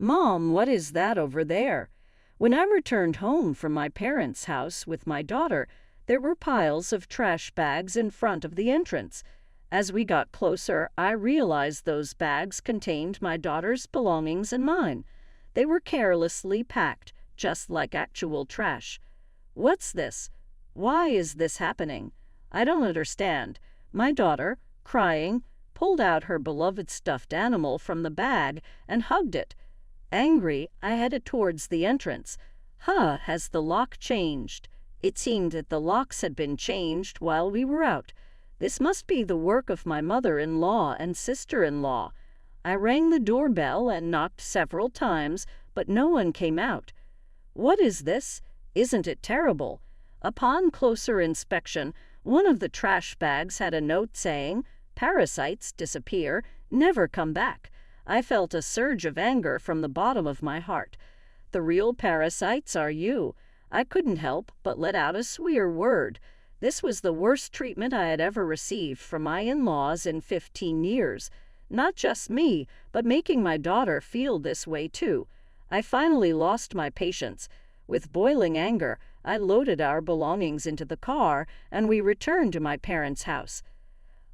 "Mom, what is that over there?" When I returned home from my parents' house with my daughter, there were piles of trash bags in front of the entrance. As we got closer, I realized those bags contained my daughter's belongings and mine. They were carelessly packed, just like actual trash. "What's this? Why is this happening? I don't understand." My daughter, crying, pulled out her beloved stuffed animal from the bag and hugged it. Angry, I headed towards the entrance. Has the lock changed? It seemed that the locks had been changed while we were out. This must be the work of my mother-in-law and sister-in-law. I rang the doorbell and knocked several times, but no one came out. What is this? Isn't it terrible? Upon closer inspection, one of the trash bags had a note saying, "Parasites disappear, never come back." I felt a surge of anger from the bottom of my heart. The real parasites are you. I couldn't help but let out a swear word. This was the worst treatment I had ever received from my in-laws in 15 years. Not just me, but making my daughter feel this way too. I finally lost my patience. With boiling anger, I loaded our belongings into the car and we returned to my parents' house.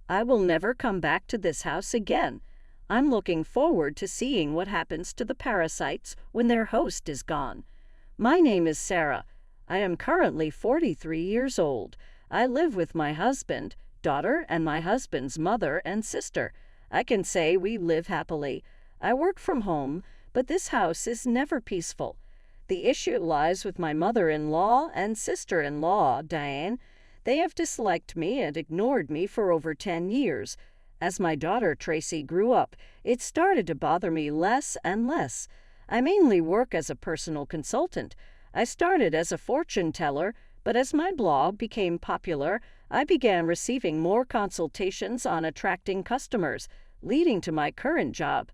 I will never come back to this house again. I'm looking forward to seeing what happens to the parasites when their host is gone. My name is Sarah. I am currently 43 years old. I live with my husband, daughter, and my husband's mother and sister. I can say we live happily. I work from home, but this house is never peaceful. The issue lies with my mother-in-law and sister-in-law, Diane. They have disliked me and ignored me for over 10 years. As my daughter Tracy grew up, it started to bother me less and less. I mainly work as a personal consultant. I started as a fortune teller, but as my blog became popular, I began receiving more consultations on attracting customers, leading to my current job.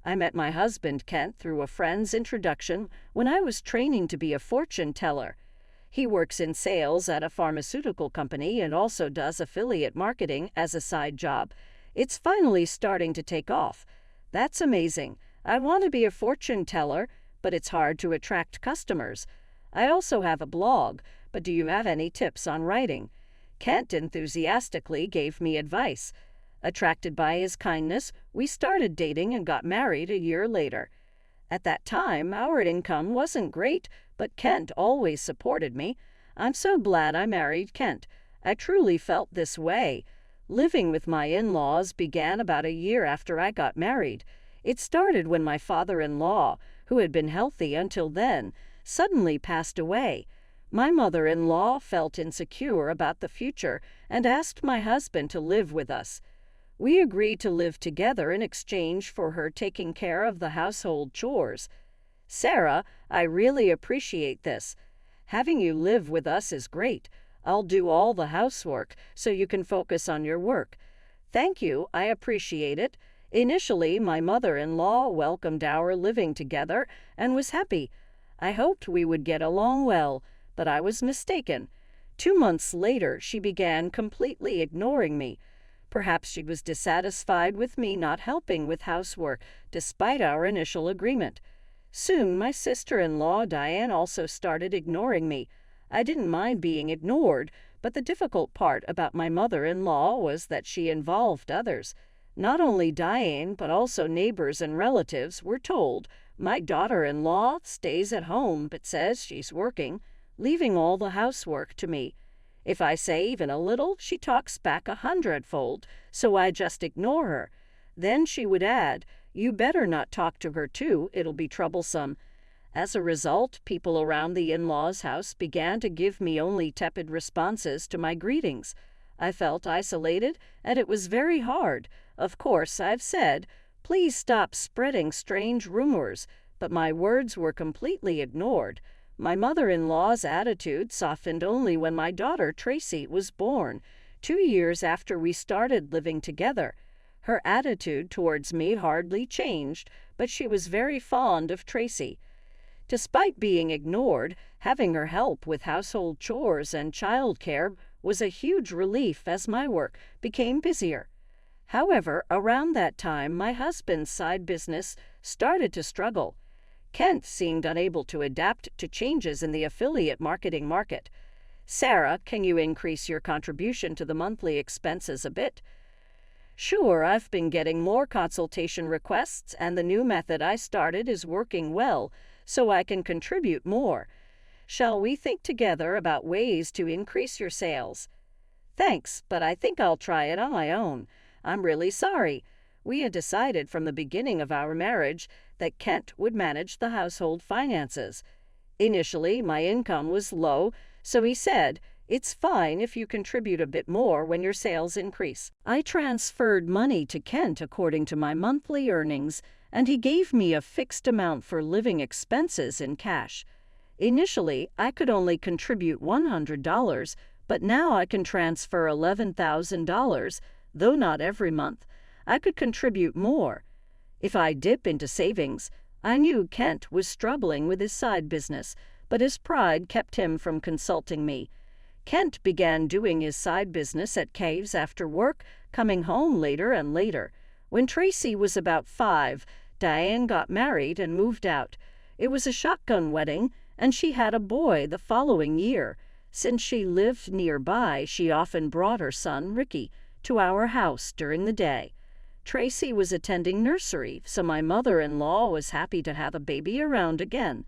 I met my husband, Kent, through a friend's introduction when I was training to be a fortune teller. He works in sales at a pharmaceutical company and also does affiliate marketing as a side job. It's finally starting to take off. That's amazing. I want to be a fortune teller, but it's hard to attract customers. I also have a blog, but do you have any tips on writing? Kent enthusiastically gave me advice. Attracted by his kindness, we started dating and got married a year later. At that time, our income wasn't great, but Kent always supported me. I'm so glad I married Kent. I truly felt this way. Living with my in-laws began about a year after I got married. It started when my father-in-law, who had been healthy until then, suddenly passed away. My mother-in-law felt insecure about the future and asked my husband to live with us. We agreed to live together in exchange for her taking care of the household chores. "Sarah, I really appreciate this. Having you live with us is great. I'll do all the housework so you can focus on your work." "Thank you, I appreciate it." Initially, my mother-in-law welcomed our living together and was happy. I hoped we would get along well, but I was mistaken. 2 months later, she began completely ignoring me. Perhaps she was dissatisfied with me not helping with housework, despite our initial agreement. Soon, my sister-in-law, Diane, also started ignoring me. I didn't mind being ignored, but the difficult part about my mother-in-law was that she involved others. Not only Diane, but also neighbors and relatives were told, "My daughter-in-law stays at home but says she's working," leaving all the housework to me. If I say even a little, she talks back 100-fold, so I just ignore her. Then she would add, "You better not talk to her too, it'll be troublesome." As a result, people around the in-laws' house began to give me only tepid responses to my greetings. I felt isolated, and it was very hard. Of course, I've said, "Please stop spreading strange rumors," but my words were completely ignored. My mother-in-law's attitude softened only when my daughter Tracy was born, 2 years after we started living together. Her attitude towards me hardly changed, but she was very fond of Tracy. Despite being ignored, having her help with household chores and childcare was a huge relief as my work became busier. However, around that time, my husband's side business started to struggle. Kent seemed unable to adapt to changes in the affiliate marketing market. Sarah, can you increase your contribution to the monthly expenses a bit? Sure, I've been getting more consultation requests, and the new method I started is working well, so I can contribute more. Shall we think together about ways to increase your sales? Thanks, but I think I'll try it on my own. I'm really sorry. We had decided from the beginning of our marriage that Kent would manage the household finances. Initially, my income was low, so he said, "It's fine if you contribute a bit more when your sales increase." I transferred money to Kent according to my monthly earnings, and he gave me a fixed amount for living expenses in cash. Initially, I could only contribute $100, but now I can transfer $11,000, though not every month. I could contribute more. If I dip into savings, I knew Kent was struggling with his side business, but his pride kept him from consulting me. Kent began doing his side business at caves after work, coming home later and later. When Tracy was about 5, Diane got married and moved out. It was a shotgun wedding, and she had a boy the following year. Since she lived nearby, she often brought her son, Ricky, to our house during the day. Tracy was attending nursery, so my mother-in-law was happy to have a baby around again.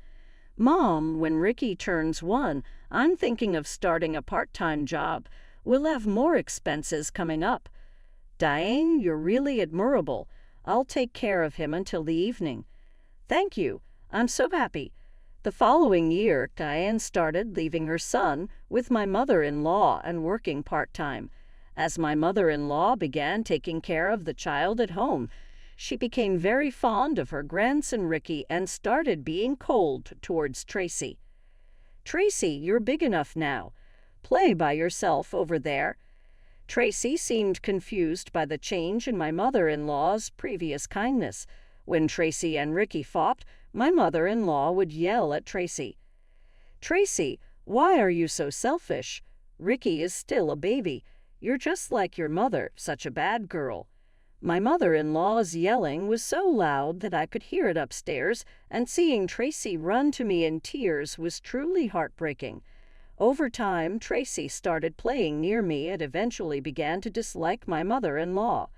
Mom, when Ricky turns 1, I'm thinking of starting a part-time job. We'll have more expenses coming up. Diane, you're really admirable. I'll take care of him until the evening. Thank you. I'm so happy. The following year, Diane started leaving her son with my mother-in-law and working part-time. As my mother-in-law began taking care of the child at home, she became very fond of her grandson Ricky and started being cold towards Tracy. Tracy, you're big enough now. Play by yourself over there. Tracy seemed confused by the change in my mother-in-law's previous kindness. When Tracy and Ricky fought, my mother-in-law would yell at Tracy. Tracy, why are you so selfish? Ricky is still a baby. You're just like your mother, such a bad girl. My mother-in-law's yelling was so loud that I could hear it upstairs, and seeing Tracy run to me in tears was truly heartbreaking. Over time, Tracy started playing near me and eventually began to dislike my mother-in-law.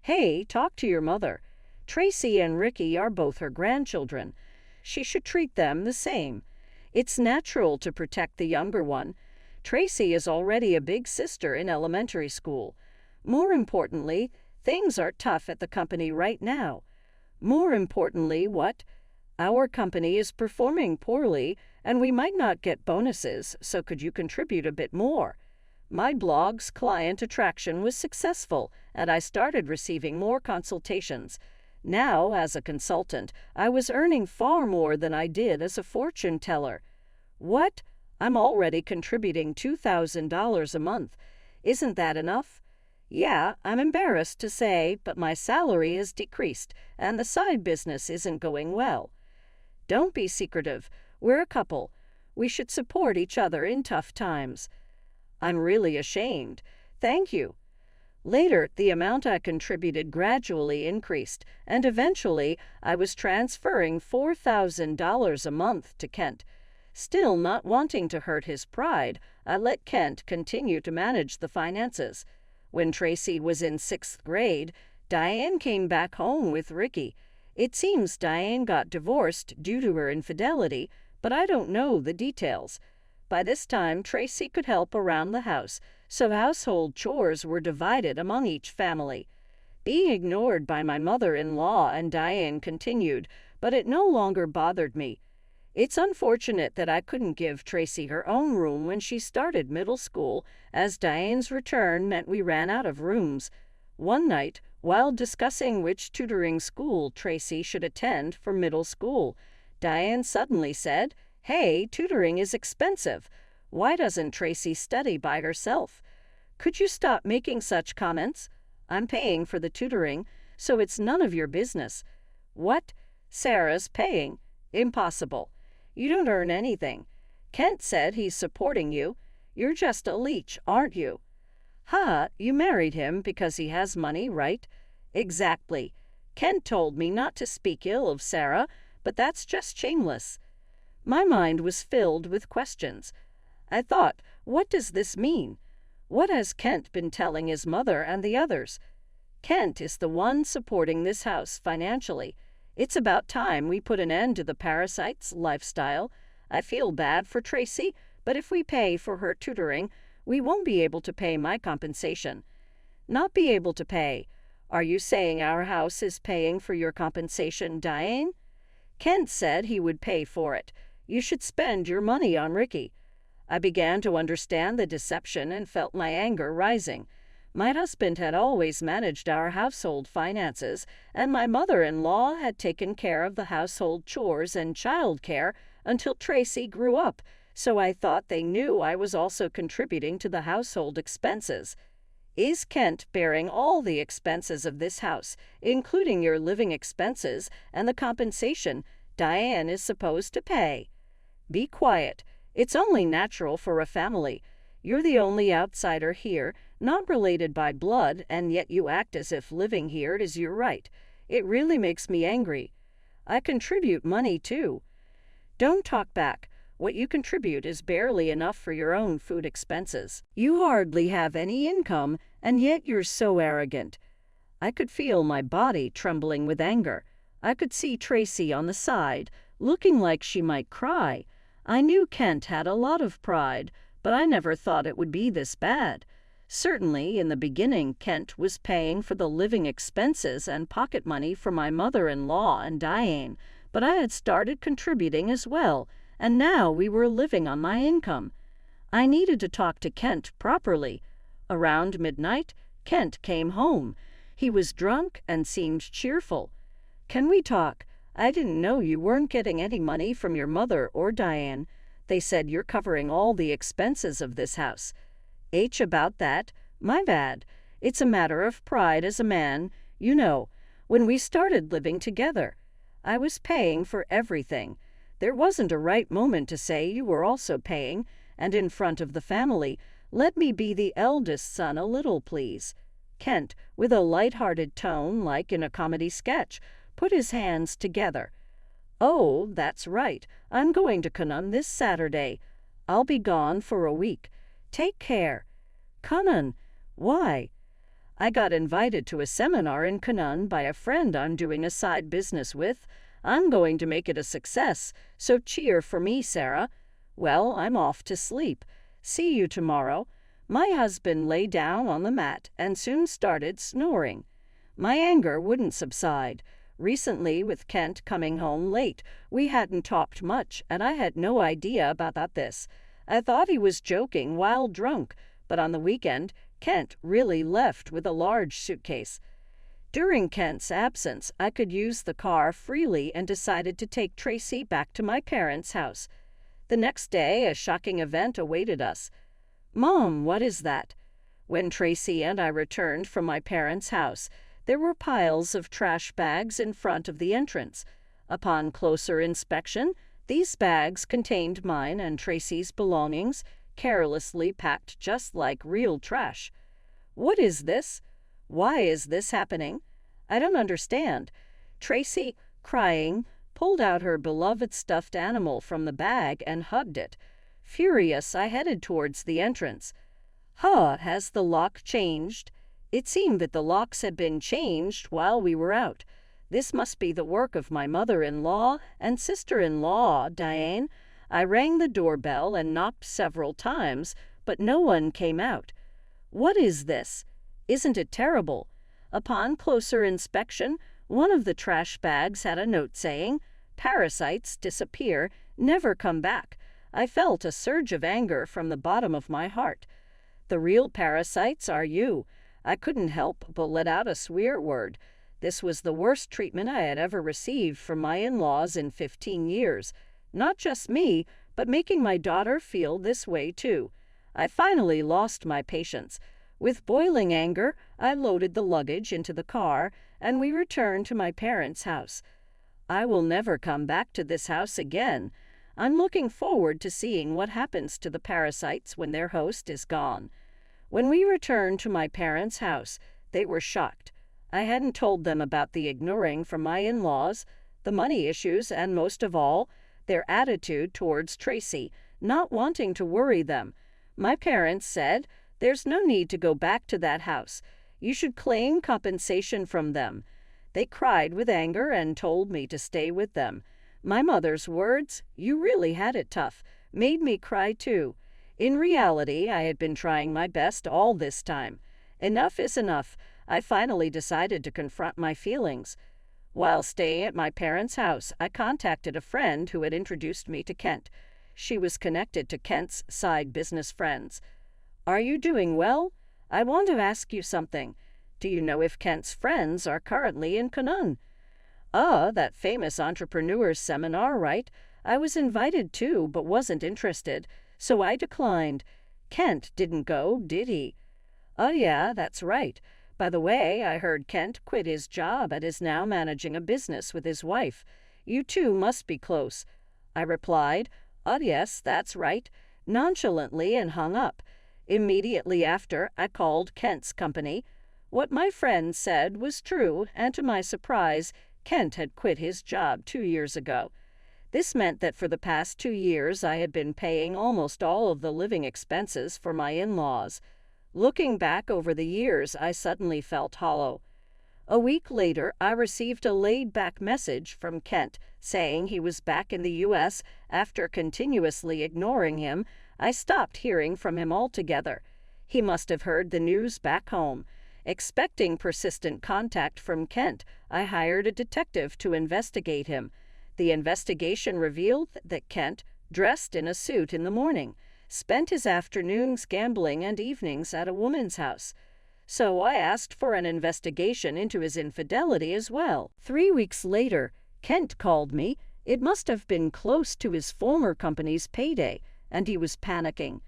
Hey, talk to your mother. Tracy and Ricky are both her grandchildren. She should treat them the same. It's natural to protect the younger one. Tracy is already a big sister in elementary school. More importantly, things are tough at the company right now. More importantly, what? Our company is performing poorly, and we might not get bonuses, so could you contribute a bit more? My blog's client attraction was successful, and I started receiving more consultations. Now, as a consultant, I was earning far more than I did as a fortune teller. What? I'm already contributing $2,000 a month. Isn't that enough? Yeah, I'm embarrassed to say, but my salary has decreased, and the side business isn't going well. Don't be secretive. We're a couple. We should support each other in tough times. I'm really ashamed. Thank you. Later, the amount I contributed gradually increased, and eventually I was transferring $4,000 a month to Kent. Still not wanting to hurt his pride, I let Kent continue to manage the finances. When Tracy was in 6th grade, Diane came back home with Ricky. It seems Diane got divorced due to her infidelity, but I don't know the details. By this time, Tracy could help around the house, so household chores were divided among each family. Being ignored by my mother-in-law and Diane continued, but it no longer bothered me. It's unfortunate that I couldn't give Tracy her own room when she started middle school, as Diane's return meant we ran out of rooms. One night, while discussing which tutoring school Tracy should attend for middle school, Diane suddenly said, "Hey, tutoring is expensive. Why doesn't Tracy study by herself? Could you stop making such comments? I'm paying for the tutoring, so it's none of your business." What? Sarah's paying? Impossible. You don't earn anything. Kent said he's supporting you. You're just a leech, aren't you? Ha, you married him because he has money, right? Exactly. Kent told me not to speak ill of Sarah, but that's just shameless. My mind was filled with questions. I thought, what does this mean? What has Kent been telling his mother and the others? Kent is the one supporting this house financially. It's about time we put an end to the parasite's lifestyle. I feel bad for Tracy, but if we pay for her tutoring, we won't be able to pay my compensation. Not be able to pay. Are you saying our house is paying for your compensation, Diane? Kent said he would pay for it. You should spend your money on Ricky. I began to understand the deception and felt my anger rising. My husband had always managed our household finances, and my mother-in-law had taken care of the household chores and child care until Tracy grew up, so I thought they knew I was also contributing to the household expenses. Is Kent bearing all the expenses of this house, including your living expenses and the compensation Diane is supposed to pay? Be quiet. It's only natural for a family. You're the only outsider here, not related by blood, and yet you act as if living here is your right. It really makes me angry. I contribute money, too. Don't talk back. What you contribute is barely enough for your own food expenses. You hardly have any income, and yet you're so arrogant. I could feel my body trembling with anger. I could see Tracy on the side, looking like she might cry. I knew Kent had a lot of pride, but I never thought it would be this bad. Certainly, in the beginning, Kent was paying for the living expenses and pocket money for my mother-in-law and Diane, but I had started contributing as well, and now we were living on my income. I needed to talk to Kent properly. Around midnight, Kent came home. He was drunk and seemed cheerful. Can we talk? I didn't know you weren't getting any money from your mother or Diane. They said you're covering all the expenses of this house. About that? My bad. It's a matter of pride as a man. You know, when we started living together, I was paying for everything. There wasn't a right moment to say you were also paying, and in front of the family, let me be the eldest son a little, please. Kent, with a light-hearted tone like in a comedy sketch, put his hands together. Oh, that's right. I'm going to Canaan this Saturday. I'll be gone for a week. Take care. Canaan? Why? I got invited to a seminar in Canaan by a friend I'm doing a side business with. I'm going to make it a success, so cheer for me, Sarah. Well, I'm off to sleep. See you tomorrow. My husband lay down on the mat and soon started snoring. My anger wouldn't subside. Recently, with Kent coming home late, we hadn't talked much, and I had no idea about this. I thought he was joking while drunk, but on the weekend, Kent really left with a large suitcase. During Kent's absence, I could use the car freely and decided to take Tracy back to my parents' house. The next day, a shocking event awaited us. Mom, what is that? When Tracy and I returned from my parents' house, there were piles of trash bags in front of the entrance. Upon closer inspection, these bags contained mine and Tracy's belongings, carelessly packed just like real trash. What is this? Why is this happening? I don't understand. Tracy, crying, pulled out her beloved stuffed animal from the bag and hugged it. Furious, I headed towards the entrance. Has the lock changed? It seemed that the locks had been changed while we were out. This must be the work of my mother-in-law and sister-in-law, Diane. I rang the doorbell and knocked several times, but no one came out. What is this? Isn't it terrible? Upon closer inspection, one of the trash bags had a note saying, "Parasites disappear, never come back." I felt a surge of anger from the bottom of my heart. The real parasites are you. I couldn't help but let out a swear word. This was the worst treatment I had ever received from my in-laws in 15 years. Not just me, but making my daughter feel this way too. I finally lost my patience. With boiling anger, I loaded the luggage into the car, and we returned to my parents' house. I will never come back to this house again. I'm looking forward to seeing what happens to the parasites when their host is gone. When we returned to my parents' house, they were shocked. I hadn't told them about the ignoring from my in-laws. the money issues, and most of all, their attitude towards Tracy, not wanting to worry them. My parents said, "There's no need to go back to that house. You should claim compensation from them." They cried with anger and told me to stay with them. My mother's words, "You really had it tough," made me cry too. In reality, I had been trying my best all this time. Enough is enough. I finally decided to confront my feelings. While staying at my parents' house, I contacted a friend who had introduced me to Kent. She was connected to Kent's side business friends. "Are you doing well? I want to ask you something. Do you know if Kent's friends are currently in Canaan?" That famous entrepreneurs seminar, right? I was invited too, but wasn't interested, so I declined. Kent didn't go, did he? Yeah, that's right. By the way, I heard Kent quit his job and is now managing a business with his wife. You two must be close. I replied, yes, that's right, nonchalantly, and hung up. Immediately after, I called Kent's company. What my friend said was true, and to my surprise, Kent had quit his job 2 years ago. This meant that for the past 2 years I had been paying almost all of the living expenses for my in-laws. Looking back over the years, I suddenly felt hollow. A week later, I received a laid-back message from Kent saying he was back in the U.S. After continuously ignoring him, I stopped hearing from him altogether. He must have heard the news back home. Expecting persistent contact from Kent, I hired a detective to investigate him. The investigation revealed that Kent, dressed in a suit in the morning, spent his afternoons gambling and evenings at a woman's house. So I asked for an investigation into his infidelity as well. 3 weeks later, Kent called me. It must have been close to his former company's payday, and he was panicking.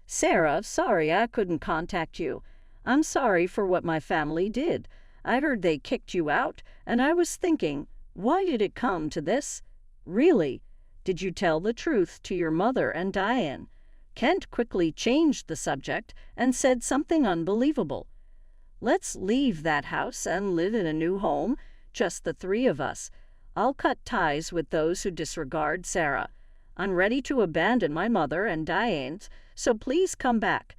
"Sarah, sorry I couldn't contact you. I'm sorry for what my family did. I heard they kicked you out, and I was thinking, why did it come to this? Really, did you tell the truth to your mother and Diane?" Kent quickly changed the subject and said something unbelievable. "Let's leave that house and live in a new home, just the three of us. I'll cut ties with those who disregard Sarah. I'm ready to abandon my mother and Diane's, so please come back."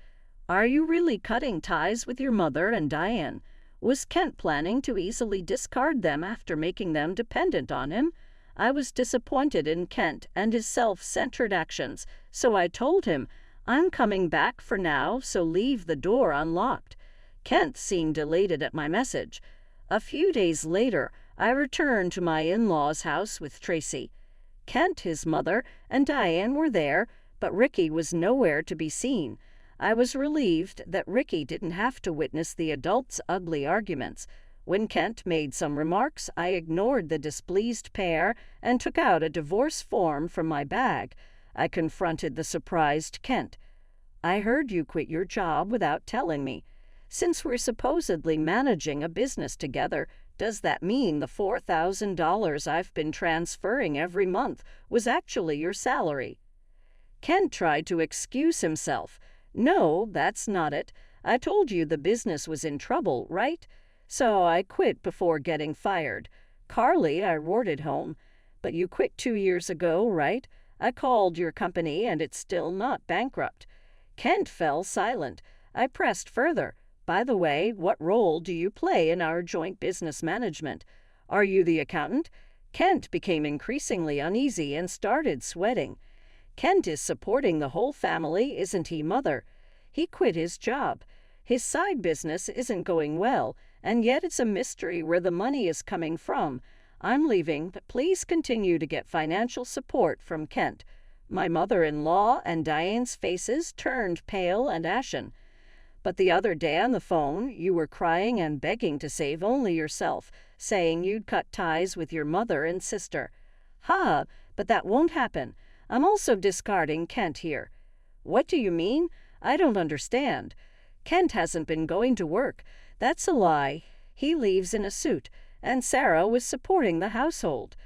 Are you really cutting ties with your mother and Diane? Was Kent planning to easily discard them after making them dependent on him? I was disappointed in Kent and his self-centered actions, so I told him, "I'm coming back for now, so leave the door unlocked." Kent seemed elated at my message. A few days later, I returned to my in-laws' house with Tracy. Kent, his mother, and Diane were there, but Ricky was nowhere to be seen. I was relieved that Ricky didn't have to witness the adults' ugly arguments. When Kent made some remarks, I ignored the displeased pair and took out a divorce form from my bag. I confronted the surprised Kent. "I heard you quit your job without telling me. Since we're supposedly managing a business together, does that mean the $4,000 I've been transferring every month was actually your salary?" Kent tried to excuse himself. "No, that's not it. I told you the business was in trouble, right? So I quit before getting fired. Carly, I rorted home. But you quit 2 years ago, right? I called your company and it's still not bankrupt." Kent fell silent. I pressed further. "By the way, what role do you play in our joint business management? Are you the accountant?" Kent became increasingly uneasy and started sweating. "Kent is supporting the whole family, isn't he, Mother? He quit his job. His side business isn't going well, and yet it's a mystery where the money is coming from. I'm leaving, but please continue to get financial support from Kent." My mother-in-law and Diane's faces turned pale and ashen. "But the other day on the phone, you were crying and begging to save only yourself, saying you'd cut ties with your mother and sister." But that won't happen. I'm also discarding Kent here." "What do you mean? I don't understand." "Kent hasn't been going to work. That's a lie. He leaves in a suit, and Sarah was supporting the household."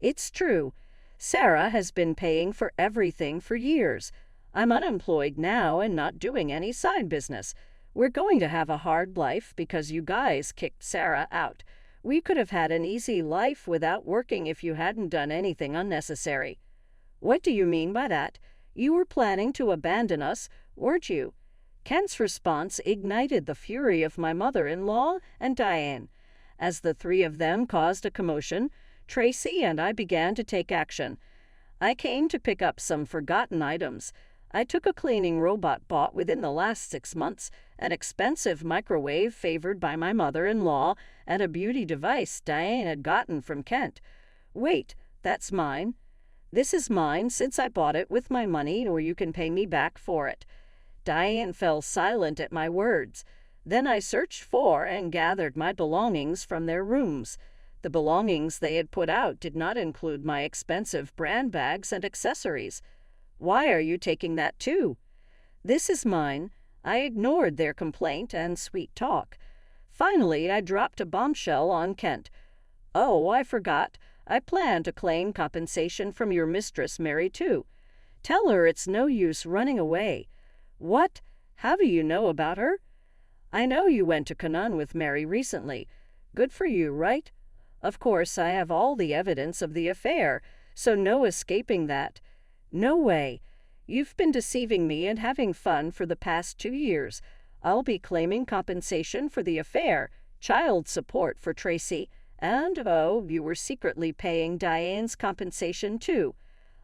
"It's true. Sarah has been paying for everything for years. I'm unemployed now and not doing any side business. We're going to have a hard life because you guys kicked Sarah out. We could have had an easy life without working if you hadn't done anything unnecessary." "What do you mean by that? You were planning to abandon us, weren't you?" Kent's response ignited the fury of my mother-in-law and Diane. As the three of them caused a commotion, Tracy and I began to take action. I came to pick up some forgotten items. I took a cleaning robot bought within the last 6 months, an expensive microwave favored by my mother-in-law, and a beauty device Diane had gotten from Kent. "Wait, that's mine." "This is mine since I bought it with my money, or you can pay me back for it." Diane fell silent at my words. Then I searched for and gathered my belongings from their rooms. The belongings they had put out did not include my expensive brand bags and accessories. "Why are you taking that too?" "This is mine." I ignored their complaint and sweet talk. Finally, I dropped a bombshell on Kent. "Oh, I forgot. I plan to claim compensation from your mistress, Mary, too. Tell her it's no use running away." "What? How do you know about her?" "I know you went to Canaan with Mary recently. Good for you, right? Of course, I have all the evidence of the affair, so no escaping that." "No way. You've been deceiving me and having fun for the past 2 years. I'll be claiming compensation for the affair, child support for Tracy, and, oh, you were secretly paying Diane's compensation too.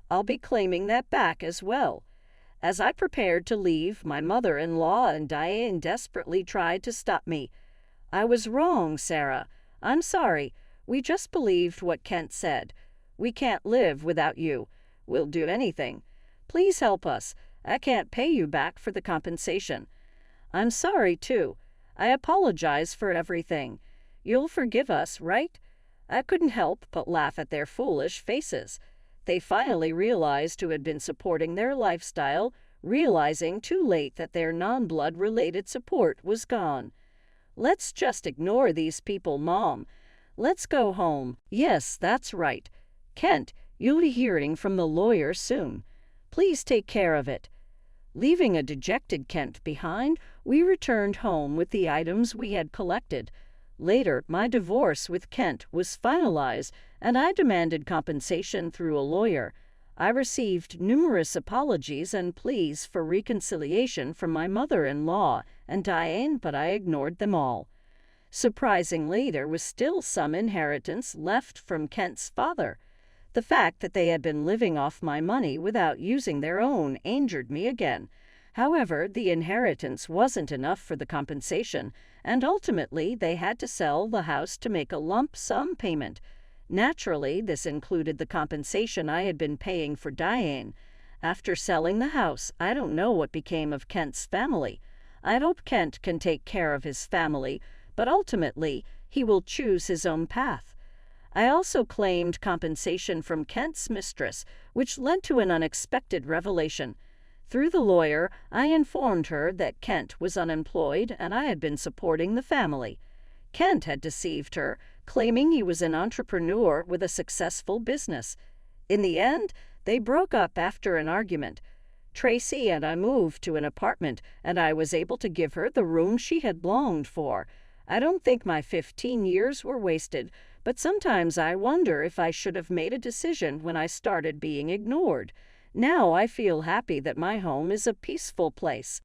I'll be claiming that back as well." As I prepared to leave, my mother-in-law and Diane desperately tried to stop me. "I was wrong, Sarah. I'm sorry. We just believed what Kent said. We can't live without you. We'll do anything. Please help us. I can't pay you back for the compensation." "I'm sorry, too. I apologize for everything. You'll forgive us, right?" I couldn't help but laugh at their foolish faces. They finally realized who had been supporting their lifestyle, realizing too late that their non-blood-related support was gone. "Let's just ignore these people, Mom. Let's go home." "Yes, that's right. Kent, you'll be hearing from the lawyer soon. Please take care of it." Leaving a dejected Kent behind, we returned home with the items we had collected. Later, my divorce with Kent was finalized, and I demanded compensation through a lawyer. I received numerous apologies and pleas for reconciliation from my mother-in-law and Diane, but I ignored them all. Surprisingly, there was still some inheritance left from Kent's father. The fact that they had been living off my money without using their own angered me again. However, the inheritance wasn't enough for the compensation, and ultimately they had to sell the house to make a lump sum payment. Naturally, this included the compensation I had been paying for Diane. After selling the house, I don't know what became of Kent's family. I hope Kent can take care of his family, but ultimately he will choose his own path. I also claimed compensation from Kent's mistress, which led to an unexpected revelation. Through the lawyer, I informed her that Kent was unemployed and I had been supporting the family. Kent had deceived her, claiming he was an entrepreneur with a successful business. In the end, they broke up after an argument. Tracy and I moved to an apartment, and I was able to give her the room she had longed for. I don't think my 15 years were wasted, but sometimes I wonder if I should have made a decision when I started being ignored. Now I feel happy that my home is a peaceful place.